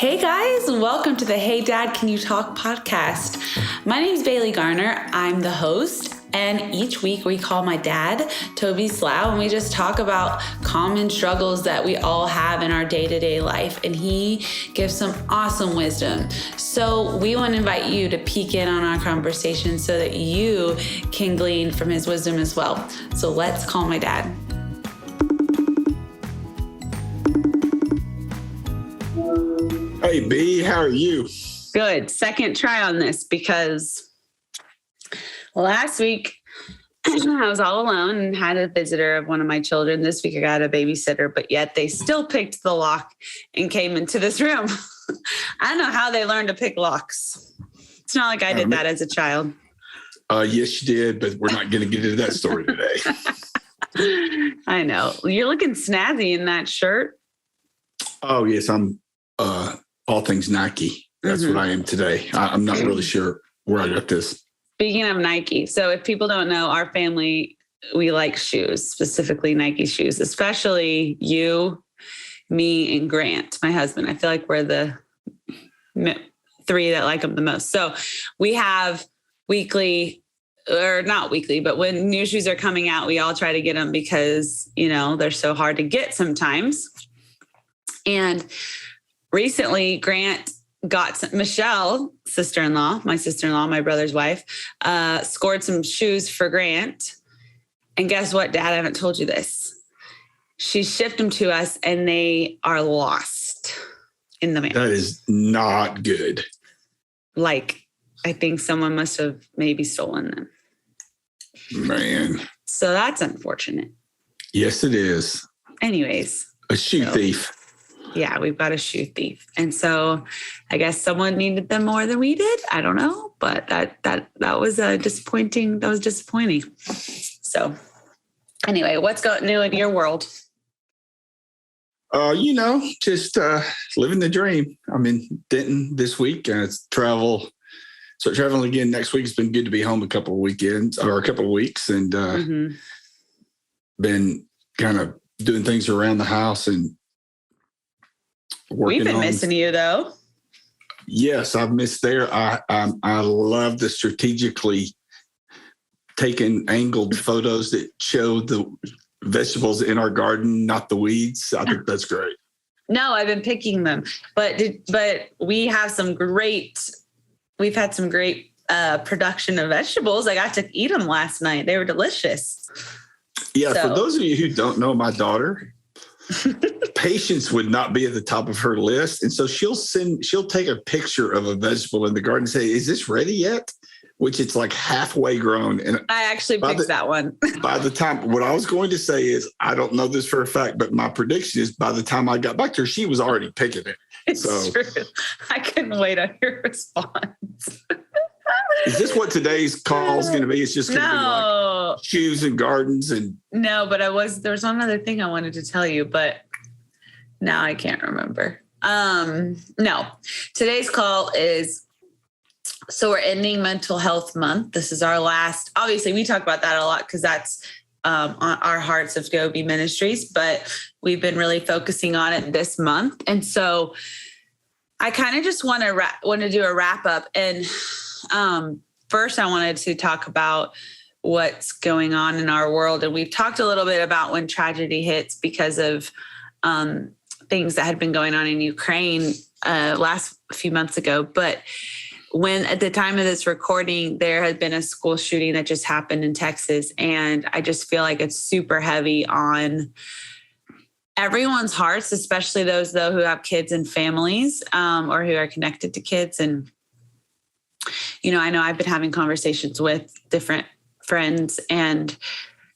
Hey guys, welcome to the Hey Dad, Can You Talk podcast. My name is Bailey Garner. I'm the host, and each week we call my dad, Toby Slough, and we just talk about common struggles that we all have in our day-to-day life, and he gives some awesome wisdom. So we want to invite you to peek in on our conversation so that you can glean from his wisdom as well. So let's call my dad. Hey, B, how are you? Good. Second try on this because last week I was all alone and had a visitor of one of my children. This week I got a babysitter, but yet they still picked the lock and came into this room. I don't know how they learned to pick locks. It's not like I did that as a child. Yes, you did, but we're not going to get into that story today. I know. You're looking snazzy in that shirt. Oh, yes, I'm all things Nike. That's what I am today. I'm not really sure where I got this. Speaking of Nike, so if people don't know, our family, we like shoes, specifically Nike shoes, especially you, me, and Grant, my husband. I feel like we're the three that like them the most. So we have weekly, or not weekly, but when new shoes are coming out, we all try to get them because, you know, they're so hard to get sometimes. And recently, Grant got Michelle, my sister-in-law, my brother's wife, scored some shoes for Grant. And guess what, Dad? I haven't told you this. She shipped them to us and they are lost in the mail. That is not good. Like, I think someone must have maybe stolen them. Man. So that's unfortunate. Yes, it is. Anyways. A shoe thief. Yeah, we've got a shoe thief. And so I guess someone needed them more than we did. I don't know, but that was disappointing. That was disappointing. So anyway, what's new in your world? Just living the dream. I'm in Denton this week and it's traveling again next week. It's been good to be home a couple of weeks and been kind of doing things around the house and we've been missing you though. Yes, I've missed there. I love the strategically taking angled photos that show the vegetables in our garden, not the weeds. I think that's great. No, I've been picking them, but we've had some great production of vegetables. I got to eat them last night. They were delicious. Yeah, for those of you who don't know my daughter, patience would not be at the top of her list. And so she'll take a picture of a vegetable in the garden and say, is this ready yet? Which it's like halfway grown. And I actually picked that one. By the time, what I was going to say is, I don't know this for a fact, but my prediction is by the time I got back to her, she was already picking it. It's true. I couldn't wait on your response. Is this what today's call is going to be? It's just going to be like shoes and gardens and. No, but there was one other thing I wanted to tell you, but now I can't remember. No, today's call is, so we're ending Mental Health Month. This is our last, obviously we talk about that a lot because that's on our hearts of Go Be Ministries, but we've been really focusing on it this month. And so I kind of just want to do a wrap up. And first I wanted to talk about what's going on in our world. And we've talked a little bit about when tragedy hits because of things that had been going on in Ukraine last few months ago. But when at the time of this recording, there had been a school shooting that just happened in Texas. And I just feel like it's super heavy on everyone's hearts, especially those though who have kids and families or who are connected to kids. And, I know I've been having conversations with different friends and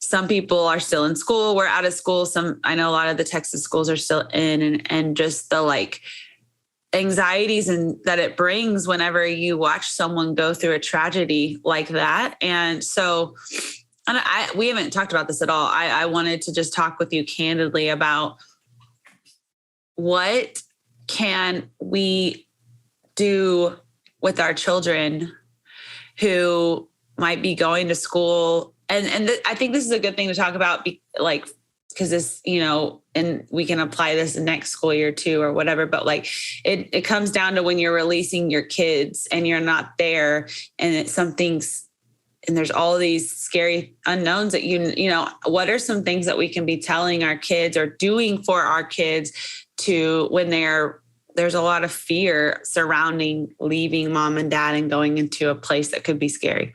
some people are still in school. We're out of school. I know a lot of the Texas schools are still in and just the anxieties and that it brings whenever you watch someone go through a tragedy like that. And so we haven't talked about this at all. I wanted to just talk with you candidly about what can we do with our children who might be going to school. And I think this is a good thing to talk about, because this, and we can apply this next school year too, or whatever. But like, it comes down to when you're releasing your kids and you're not there, and and there's all these scary unknowns that what are some things that we can be telling our kids or doing for our kids to when there's a lot of fear surrounding leaving mom and dad and going into a place that could be scary.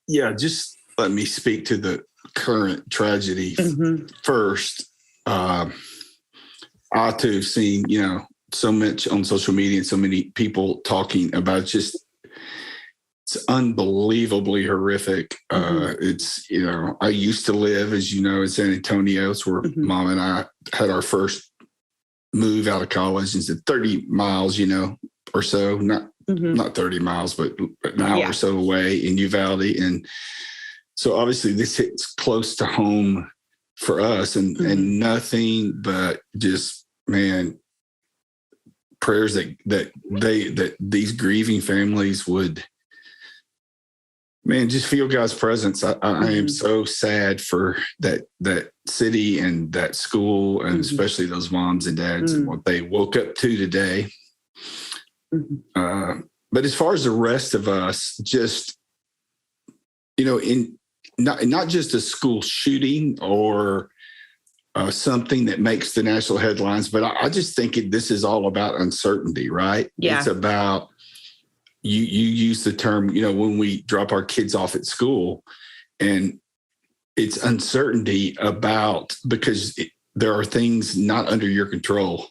Yeah, just let me speak to the current tragedy first. I too have seen, so much on social media and so many people talking about it's unbelievably horrific. It's, I used to live, as you know, in San Antonio. It's where mom and I had our first move out of college. It's at 30 miles, or so, not 30 miles, but an hour or so away in Uvalde. And so obviously this hits close to home for us, and nothing but just, man, prayers that these grieving families would, man, just feel God's presence. I am so sad for that city and that school, and especially those moms and dads and what they woke up to today. But as far as the rest of us, just, in not just a school shooting or something that makes the national headlines, but I just think this is all about uncertainty, right? Yeah. It's about, you use the term, when we drop our kids off at school, and it's uncertainty because there are things not under your control.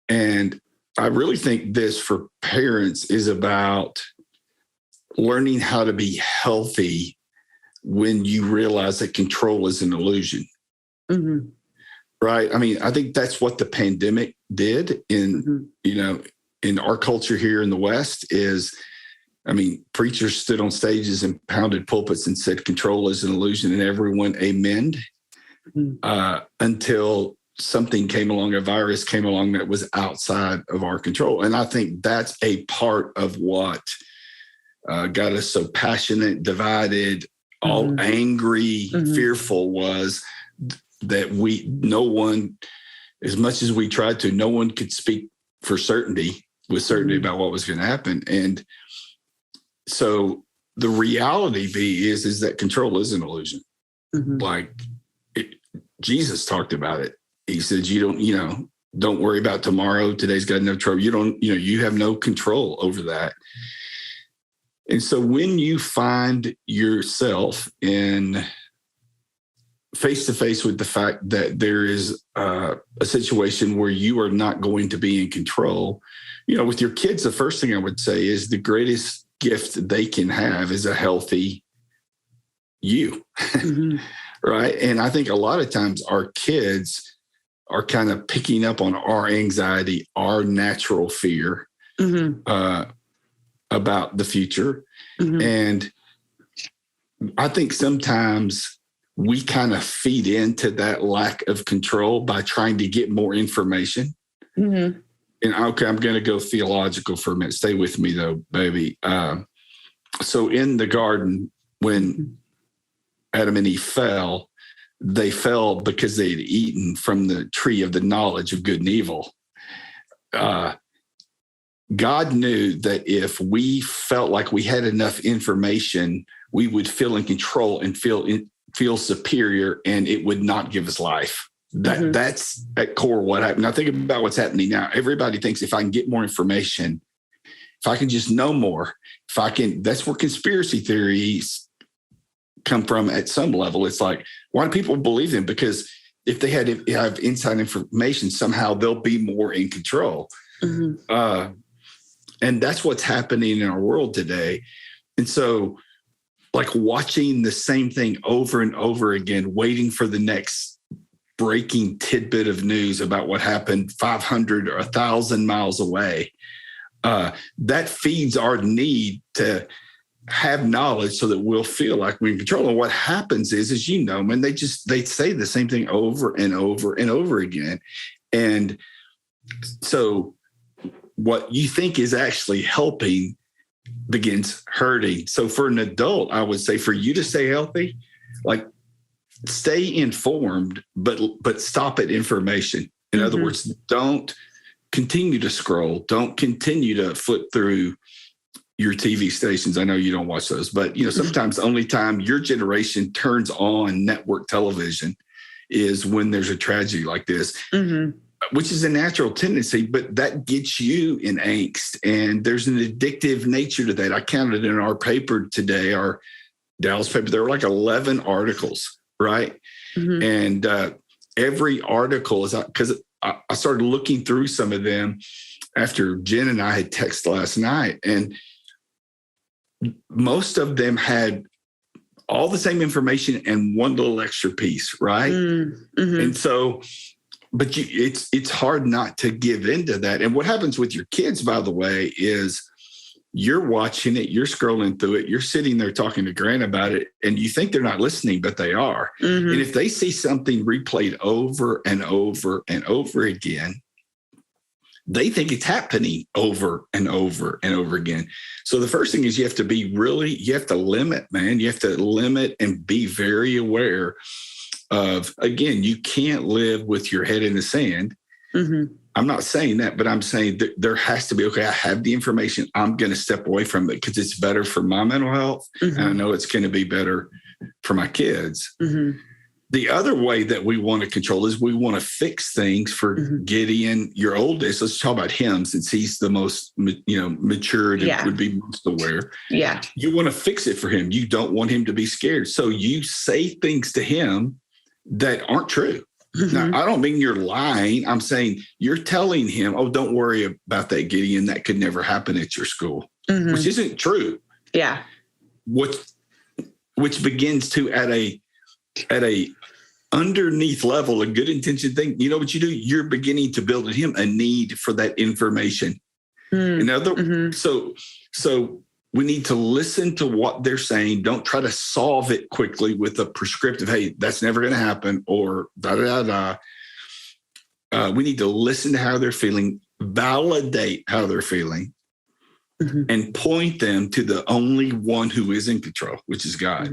And I really think this for parents is about learning how to be healthy when you realize that control is an illusion. Right? I mean, I think that's what the pandemic did in our culture here in the West is, preachers stood on stages and pounded pulpits and said control is an illusion, and everyone amened until something came along, a virus came along that was outside of our control. And I think that's a part of what got us so passionate, divided, all angry, fearful, was that no one, as much as we tried to, no one could speak with certainty about what was going to happen. And so the reality is that control is an illusion. Jesus talked about it. He said, don't worry about tomorrow. Today's got no trouble. You have no control over that. And so when you find yourself in face to face with the fact that there is a situation where you are not going to be in control, with your kids, the first thing I would say is the greatest gift they can have is a healthy you. Right. And I think a lot of times our kids are kind of picking up on our anxiety, our natural fear about the future. And I think sometimes we kind of feed into that lack of control by trying to get more information. And okay, I'm going to go theological for a minute. Stay with me though, baby. So in the garden, when Adam and Eve fell, they fell because they had eaten from the tree of the knowledge of good and evil. God knew that if we felt like we had enough information, we would feel in control and feel superior, and it would not give us life. That's at core what happened. Now think about what's happening now. Everybody thinks if I can get more information, if I can just know more, that's where conspiracy theories come from at some level. It's like, why do people believe them? Because if they have inside information, somehow they'll be more in control. And that's what's happening in our world today. And so like watching the same thing over and over again, waiting for the next breaking tidbit of news about what happened 500 or 1,000 miles away, that feeds our need to have knowledge so that we'll feel like we're in control. And what happens is man, they say the same thing over and over and over again. And so what you think is actually helping begins hurting. So for an adult, I would say for you to stay healthy, like stay informed, but stop at information. In other words, don't continue to scroll. Don't continue to flip through your TV stations. I know you don't watch those, but sometimes the only time your generation turns on network television is when there's a tragedy like this, which is a natural tendency, but that gets you in angst. And there's an addictive nature to that. I counted in our paper today, our Dallas paper, there were like 11 articles, right? And every article is because I started looking through some of them after Jen and I had texted last night, and most of them had all the same information and one little extra piece, right? And so, but it's hard not to give into that. And what happens with your kids, by the way, is you're watching it, you're scrolling through it, you're sitting there talking to Grant about it, and you think they're not listening, but they are. And if they see something replayed over and over and over again, they think it's happening over and over and over again. So the first thing is you have to limit, man. You have to limit and be very aware of, again, you can't live with your head in the sand. I'm not saying that, but I'm saying that there has to be, okay, I have the information. I'm going to step away from it because it's better for my mental health. And I know it's going to be better for my kids. The other way that we want to control is we want to fix things for Gideon, your oldest. Let's talk about him since he's the most, matured and would be most aware. Yeah. You want to fix it for him. You don't want him to be scared. So you say things to him that aren't true. Now, I don't mean you're lying. I'm saying you're telling him, oh, don't worry about that, Gideon. That could never happen at your school, which isn't true. Yeah. Which begins to at a underneath level, a good intention thing. You know what you do? You're beginning to build in him a need for that information. So we need to listen to what they're saying. Don't try to solve it quickly with a prescriptive, hey, that's never going to happen, or da-da-da-da. We need to listen to how they're feeling, validate how they're feeling, and point them to the only one who is in control, which is God.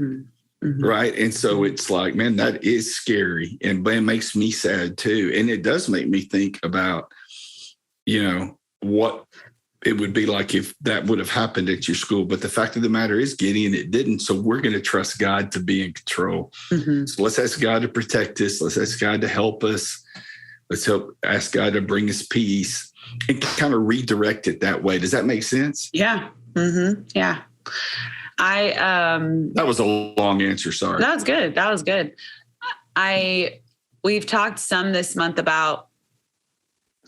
Right. And so it's like, man, that is scary. And it makes me sad too. And it does make me think about, what it would be like if that would have happened at your school. But the fact of the matter is, Gideon, it didn't. So we're going to trust God to be in control. So let's ask God to protect us. Let's ask God to help us. Let's ask God to bring us peace and kind of redirect it that way. Does that make sense? Yeah. Yeah. That was a long answer. Sorry. That was good. We've talked some this month about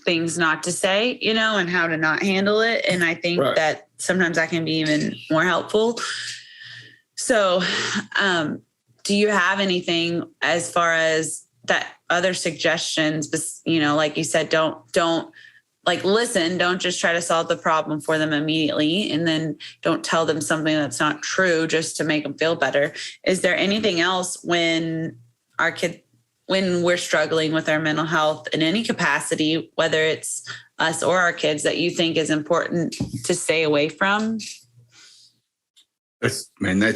things not to say, and how to not handle it. And I think that sometimes that can be even more helpful. So, do you have anything as far as that other suggestions, like you said, don't listen, don't just try to solve the problem for them immediately. And then don't tell them something that's not true just to make them feel better. Is there anything else when we're struggling with our mental health in any capacity, whether it's us or our kids, that you think is important to stay away from? That's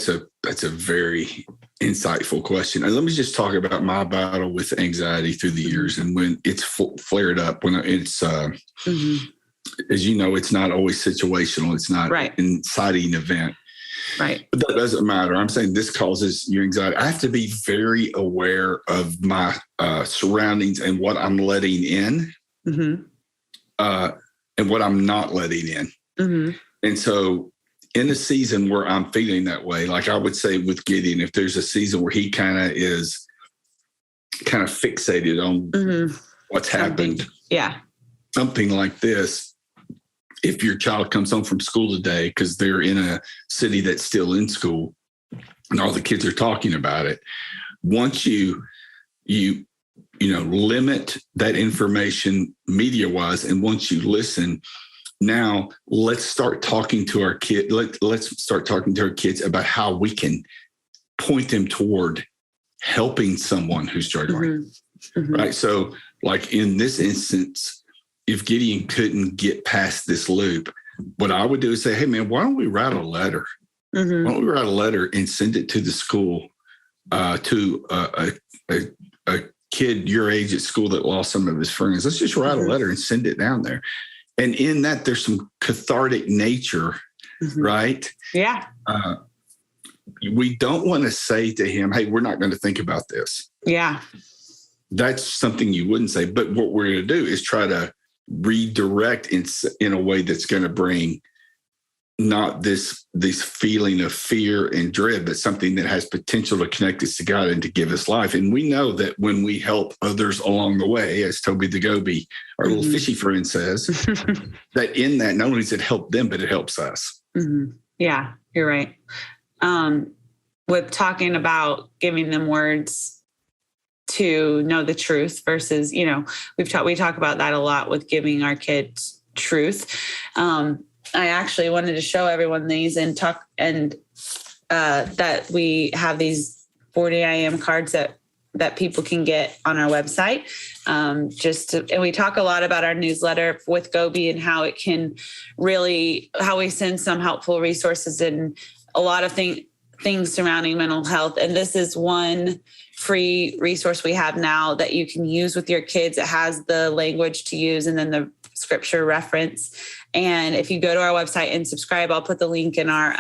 a very insightful question. And let me just talk about my battle with anxiety through the years. And when it's flared up, when it's, as you know, it's not always situational. It's not an inciting event. Right. But that doesn't matter. I'm saying this causes your anxiety. I have to be very aware of my surroundings and what I'm letting in and what I'm not letting in. And so in a season where I'm feeling that way, like I would say with Gideon, if there's a season where he kind of fixated on what's happened, something like this. If your child comes home from school today because they're in a city that's still in school and all the kids are talking about it, once you limit that information media-wise, and once you listen, now let's start talking to our kids. Let's start talking to our kids about how we can point them toward helping someone who's struggling. Right. So like in this instance, if Gideon couldn't get past this loop, what I would do is say, hey, man, why don't we write a letter? Why don't we write a letter and send it to the school to a kid your age at school that lost some of his friends. Let's just write a letter and send it down there. And in that, there's some cathartic nature, right? Yeah. We don't want to say to him, hey, we're not going to think about this. Yeah. That's something you wouldn't say. But what we're going to do is try to redirect in a way that's going to bring not this feeling of fear and dread, but something that has potential to connect us to God and to give us life. And we know that when we help others along the way, as Toby the Goby, our little fishy friend says, that in that, not only does it help them, but it helps us. Yeah, you're right. With talking about giving them words to know the truth versus, we talk about that a lot with giving our kids truth. I actually wanted to show everyone these and talk that we have these 40 I Am cards that people can get on our website. And we talk a lot about our newsletter with Goby and how it can how we send some helpful resources and a lot of things surrounding mental health. And this is one free resource we have now that you can use with your kids. It has the language to use and then the scripture reference. And if you go to our website and subscribe, I'll put the link in our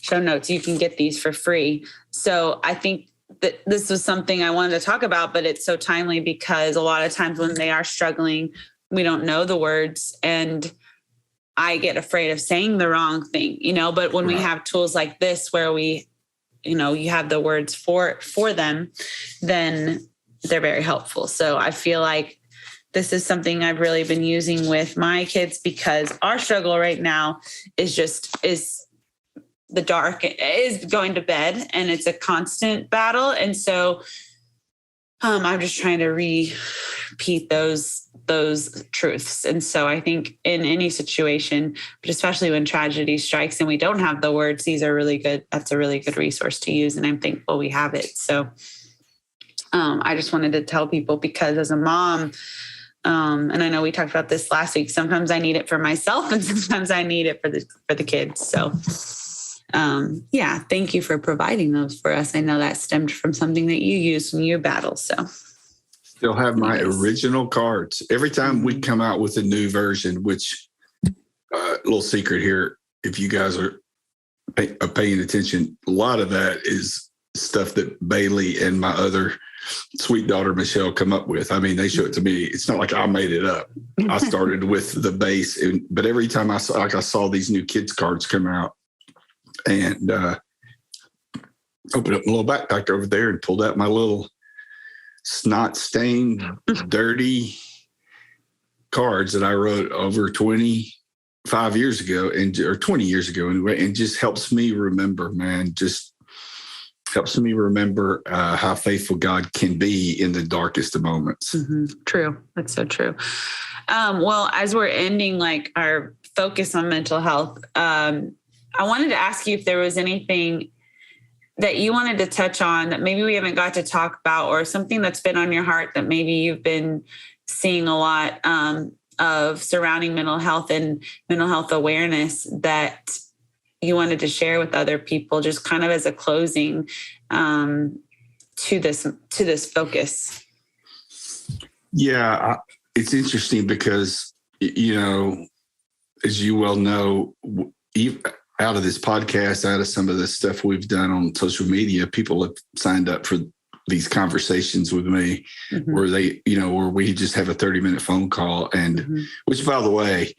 show notes. You can get these for free. So I think that this was something I wanted to talk about, but it's so timely because a lot of times when they are struggling, we don't know the words and I get afraid of saying the wrong thing, but when we have tools like this, where we, you have the words for them, then they're very helpful. So I feel like this is something I've really been using with my kids because our struggle right now is the dark, is going to bed and it's a constant battle. And so I'm just trying to repeat those truths. And so I think in any situation, but especially when tragedy strikes and we don't have the words, these are really good. That's a really good resource to use. And I'm thankful we have it. So I just wanted to tell people because as a mom, and I know we talked about this last week, sometimes I need it for myself and sometimes I need it for the kids. So thank you for providing those for us. I know that stemmed from something that you used when you battle. So still have my original cards. Every time we come out with a new version, which little secret here, if you guys are paying attention, a lot of that is stuff that Bailey and my other sweet daughter, Michelle, come up with. I mean, they show it to me. It's not like I made it up. I started with the base, but every time I saw these new kids cards come out and opened up my little backpack over there and pulled out my little snot-stained, dirty cards that I wrote over 25 years ago or 20 years ago anyway, and just helps me remember, man, just helps me remember how faithful God can be in the darkest of moments. True. That's so true. Well, as we're ending like our focus on mental health, I wanted to ask you if there was anything that you wanted to touch on that maybe we haven't got to talk about, or something that's been on your heart that maybe you've been seeing a lot of surrounding mental health and mental health awareness that you wanted to share with other people, just kind of as a closing to this focus. Yeah, it's interesting because, as you well know, out of this podcast, out of some of the stuff we've done on social media, people have signed up for these conversations with me where they, where we just have a 30-minute phone call. And which, by the way,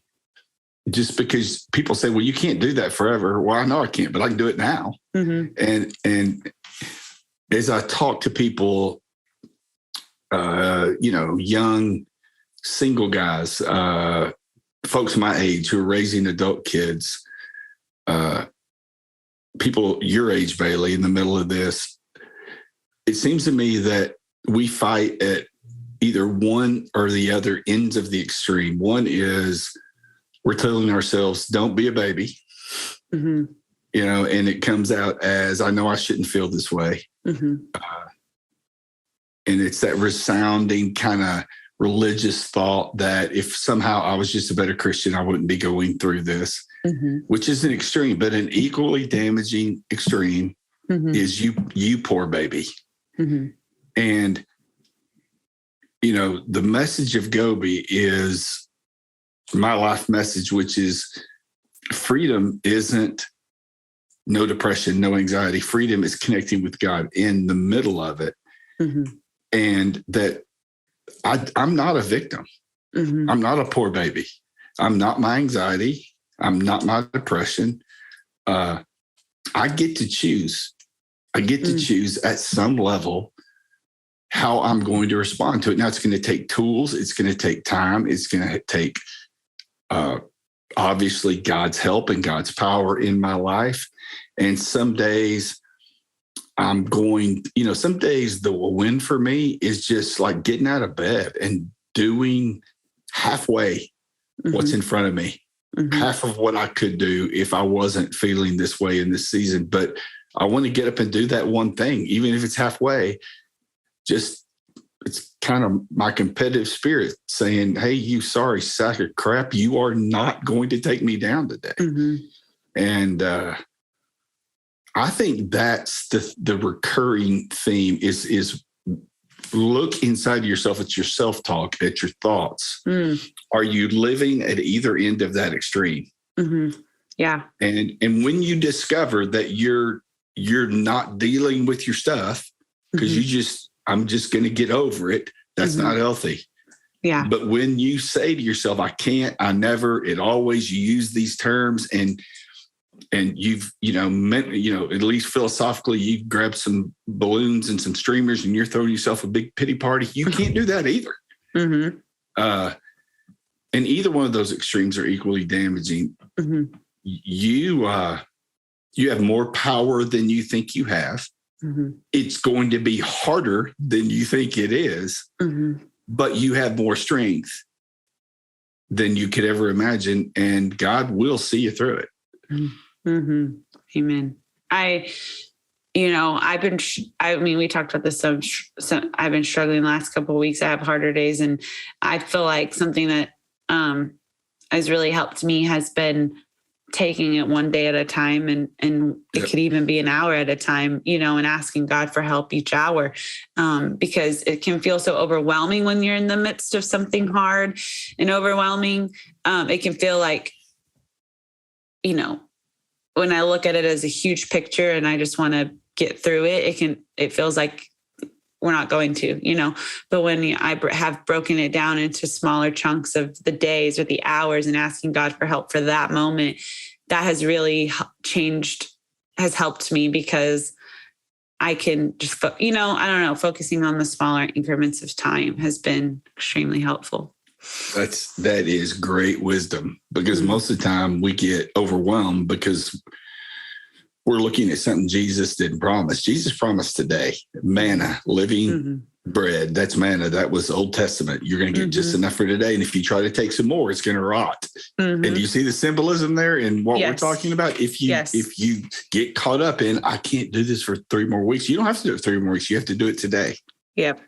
just because people say, well, you can't do that forever. Well, I know I can't, but I can do it now. And as I talk to people, young single guys, folks my age who are raising adult kids, people your age, Bailey, in the middle of this, it seems to me that we fight at either one or the other ends of the extreme. One is we're telling ourselves, don't be a baby, and it comes out as, I know I shouldn't feel this way. And it's that resounding kind of religious thought that if somehow I was just a better Christian, I wouldn't be going through this, which is an extreme, but an equally damaging extreme is you poor baby. Mm-hmm. And, you know, the message of Gobi is my life message, which is freedom isn't no depression, no anxiety. Freedom is connecting with God in the middle of it. Mm-hmm. And that I'm not a victim. Mm-hmm. I'm not a poor baby. I'm not my anxiety. I'm not my depression. I get to choose. I get to choose at some level how I'm going to respond to it. Now, it's going to take tools. It's going to take time. It's going to take, obviously, God's help and God's power in my life. And some days I'm going, you know, some days the win for me is just like getting out of bed and doing halfway what's in front of me, half of what I could do if I wasn't feeling this way in this season. But I want to get up and do that one thing, even if it's halfway. Just, it's kind of my competitive spirit saying, hey, you sorry sack of crap, you are not going to take me down today. Mm-hmm. And I think that's the recurring theme is look inside of yourself at your self-talk, at your thoughts. Are you living at either end of that extreme? Mm-hmm. Yeah. And when you discover that you're not dealing with your stuff because I'm just going to get over it, that's not healthy. Yeah. But when you say to yourself, I can't, I never, it always, you use these terms and you've, at least philosophically, you grab some balloons and some streamers and you're throwing yourself a big pity party. You can't do that either. Mm-hmm. And either one of those extremes are equally damaging. Mm-hmm. You have more power than you think you have. Mm-hmm. It's going to be harder than you think it is, but you have more strength than you could ever imagine. And God will see you through it. Mm-hmm. Amen. We talked about this. I've been struggling the last couple of weeks. I have harder days. And I feel like something that has really helped me has been taking it one day at a time. And it could even be an hour at a time, and asking God for help each hour. Because it can feel so overwhelming when you're in the midst of something hard and overwhelming. It can feel like, when I look at it as a huge picture and I just want to get through it, it feels like we're not going to, but when I have broken it down into smaller chunks of the days or the hours and asking God for help for that moment, that has really has helped me because I can just, focusing on the smaller increments of time has been extremely helpful. That is great wisdom, because most of the time we get overwhelmed because we're looking at something Jesus didn't promise. Jesus promised today, manna, living bread. That's manna. That was Old Testament. You're going to get just enough for today. And if you try to take some more, it's going to rot. And do you see the symbolism there in what we're talking about? If you get caught up in, I can't do this for 3 more weeks, you don't have to do it 3 more weeks. You have to do it today. Yep.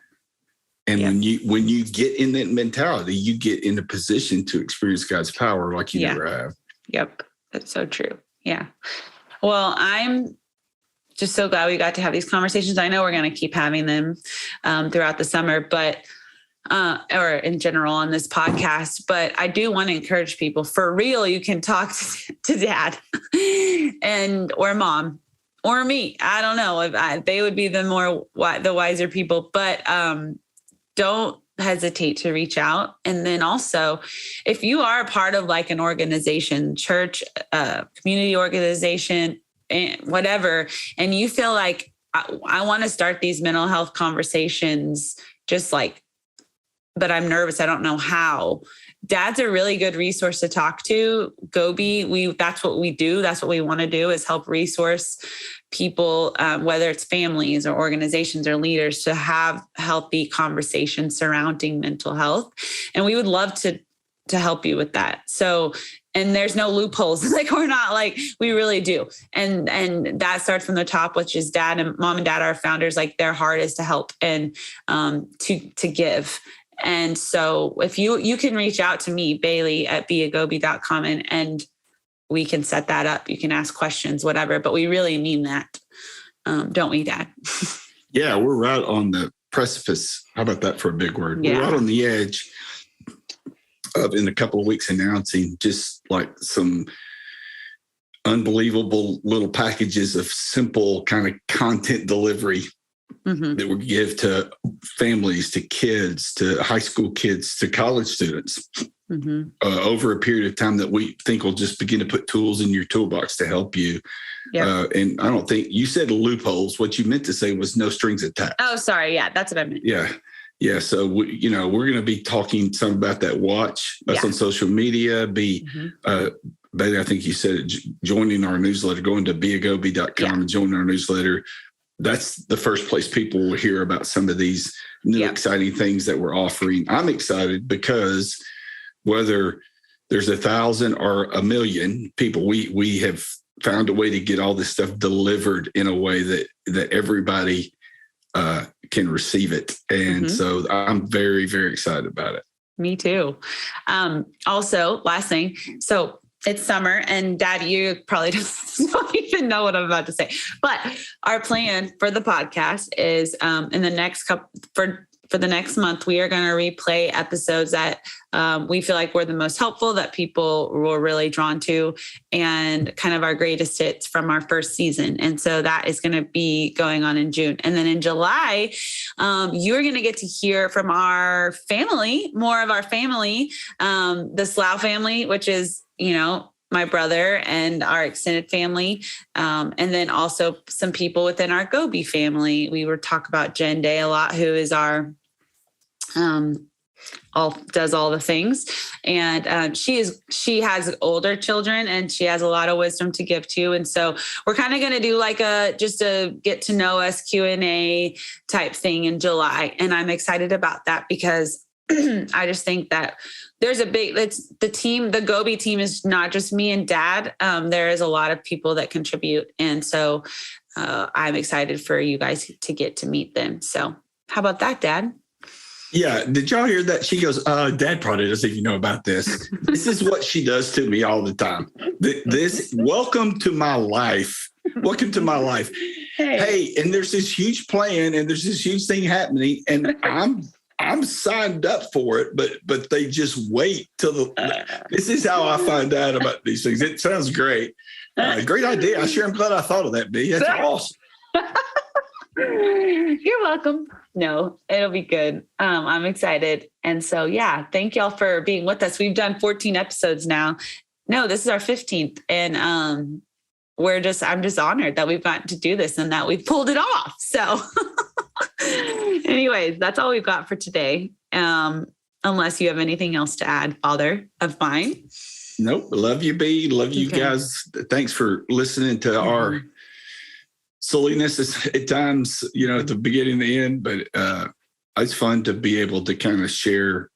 And when you get in that mentality, you get in a position to experience God's power like you never have. Yep. That's so true. Yeah. Well, I'm just so glad we got to have these conversations. I know we're going to keep having them throughout the summer, but or in general on this podcast. But I do want to encourage people, for real, you can talk to dad or mom or me. I don't know. They would be the wiser people, but don't hesitate to reach out. And then also, if you are a part of like an organization, church, community organization, whatever, and you feel like I want to start these mental health conversations, but I'm nervous, I don't know how. Dad's a really good resource to talk to. Gobi, that's what we do. That's what we want to do, is help resource people, whether it's families or organizations or leaders, to have healthy conversations surrounding mental health. And we would love to help you with that. So, and there's no loopholes. We're not we really do. And that starts from the top, which is mom and dad are founders. Their heart is to help and to give. And so if you can reach out to me, Bailey at beagobi.com, and we can set that up. You can ask questions, whatever, but we really mean that. Don't we, Dad? Yeah, we're right on the precipice. How about that for a big word? Yeah. We're right on the edge of, in a couple of weeks, announcing just like some unbelievable little packages of simple kind of content delivery that we give to families, to kids, to high school kids, to college students over a period of time that we think will just begin to put tools in your toolbox to help you. And I don't think you said loopholes. What you meant to say was no strings attached. Oh, sorry. Yeah, that's what I meant. Yeah. Yeah. So, we're going to be talking some about that. Watch us on social media. Betty, I think you said joining our newsletter, going to beagobi.com and joining our newsletter. That's the first place people will hear about some of these new exciting things that we're offering. I'm excited because whether there's 1,000 or 1,000,000 people, we have found a way to get all this stuff delivered in a way that everybody can receive it. And so I'm very, very excited about it. Me too. Also, last thing. So it's summer, and Dad, you probably don't even know what I'm about to say, but our plan for the podcast is in the next for the next month, we are going to replay episodes that we feel like were the most helpful, that people were really drawn to, and kind of our greatest hits from our first season. And so that is going to be going on in June. And then in July, you're going to get to hear from our family, more of our family, the Slough family, which is, my brother and our extended family. And then also some people within our Gobi family. We would talk about Jen Day a lot, who is our, does all the things. And she has older children, and she has a lot of wisdom to give too. And so we're kind of going to do like just a get to know us Q&A type thing in July. And I'm excited about that because I just think that there's the Gobi team is not just me and Dad. There is a lot of people that contribute. And so I'm excited for you guys to get to meet them. So how about that, Dad? Yeah. Did y'all hear that? She goes, Dad probably doesn't even know about this. This is what she does to me all the time. Welcome to my life. Welcome to my life. Hey, and there's this huge plan and there's this huge thing happening, and I'm signed up for it, but they just wait till this is how I find out about these things. It sounds great. Great idea. I'm glad I thought of that, B. That's awesome. You're welcome. No, it'll be good. I'm excited. And so, thank y'all for being with us. We've done 14 episodes now. No, this is our 15th. And I'm just honored that we've gotten to do this and that we've pulled it off. So anyways, that's all we've got for today. Unless you have anything else to add, Father of mine. Nope. Love you, B. Love you guys. Thanks for listening to our silliness at times, at the beginning and the end. But it's fun to be able to kind of share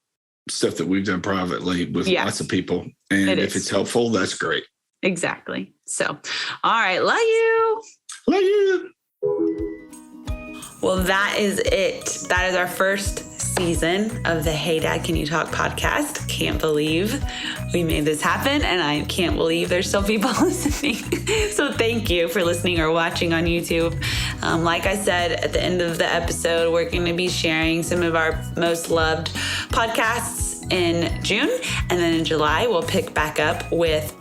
stuff that we've done privately with lots of people. And if it's helpful, that's great. Exactly. So, all right. Love you. Love you. Well, that is it. That is our first season of the Hey Dad, Can You Talk podcast. Can't believe we made this happen, and I can't believe there's still people listening. So thank you for listening or watching on YouTube. Like I said, at the end of the episode, we're going to be sharing some of our most loved podcasts in June, and then in July we'll pick back up with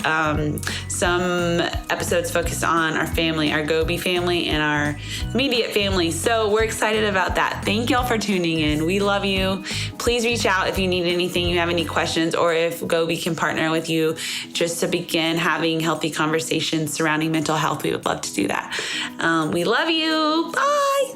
some episodes focused on our family, our Gobi family, and our immediate family. So we're excited about that. Thank y'all for tuning in. We love you. Please reach out if you need anything, you have any questions, or if Gobi can partner with you just to begin having healthy conversations surrounding mental health. We would love to do that. We love you. Bye.